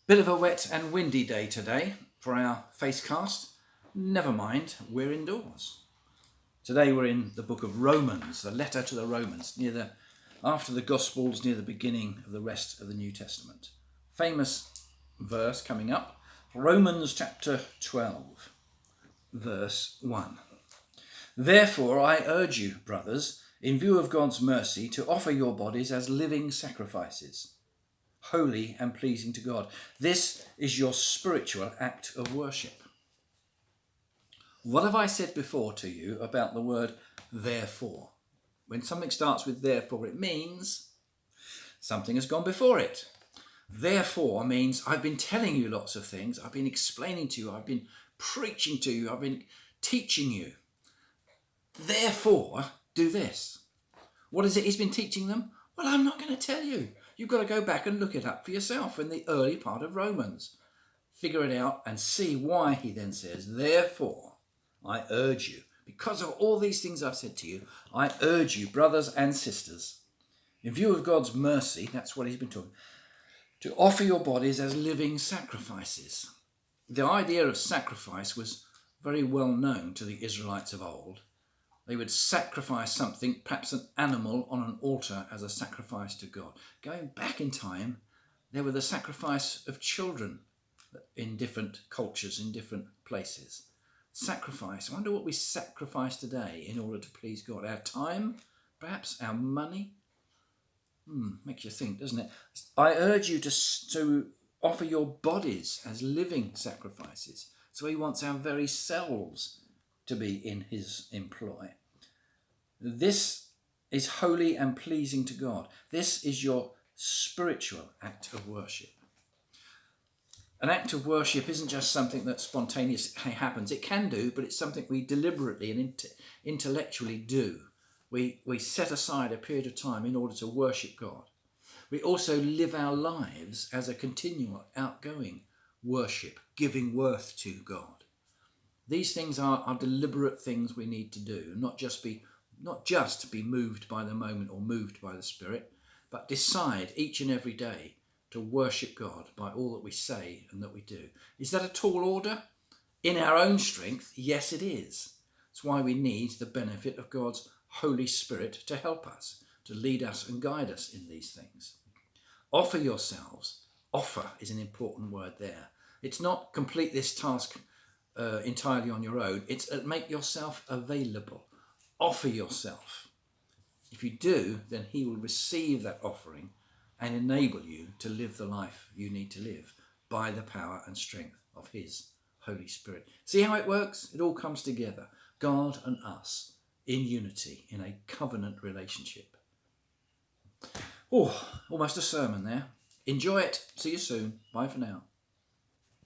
Bit of a wet and windy day today for our facecast. Never mind, we're indoors. Today we're in the book of Romans, the letter to the Romans, after the Gospels, near the beginning of the rest of the New Testament. Famous verse coming up, Romans chapter 12, verse 1. Therefore I urge you, brothers, in view of God's mercy, to offer your bodies as living sacrifices, holy and pleasing to God. This is your spiritual act of worship. What have I said before to you about the word therefore? When something starts with therefore, it means something has gone before it. Therefore means I've been telling you lots of things. I've been explaining to you. I've been preaching to you. I've been teaching you. Therefore, do this. What is it he's been teaching them? Well, I'm not going to tell you. You've got to go back and look it up for yourself in the early part of Romans. Figure it out and see why he then says, therefore, I urge you, because of all these things I've said to you, I urge you, brothers and sisters, in view of God's mercy, that's what he's been talking, to offer your bodies as living sacrifices. The idea of sacrifice was very well known to the Israelites of old. They would sacrifice something, perhaps an animal, on an altar as a sacrifice to God. Going back in time, there were the sacrifice of children in different cultures, in different places. Sacrifice. I wonder what we sacrifice today in order to please God. Our time, perhaps our money. Makes you think, doesn't it? I urge you to offer your bodies as living sacrifices. So he wants our very selves to be in his employ. This is holy and pleasing to God. This is your spiritual act of worship. An act of worship isn't just something that spontaneously happens. It can do, but it's something we deliberately and intellectually do. We set aside a period of time in order to worship God. We also live our lives as a continual, outgoing worship, giving worth to God. These things are deliberate things we need to do, not just be moved by the moment or moved by the Spirit, but decide each and every day to worship God by all that we say and that we do. Is that a tall order? In our own strength, yes it is. That's why we need the benefit of God's Holy Spirit to help us, to lead us and guide us in these things. Offer yourselves. Offer is an important word there. It's not complete this task entirely on your own. It's make yourself available. Offer yourself. If you do, then he will receive that offering and enable you to live the life you need to live by the power and strength of his Holy Spirit. See how it works? It all comes together. God and us in unity, in a covenant relationship. Oh, almost a sermon there. Enjoy it. See you soon. Bye for now.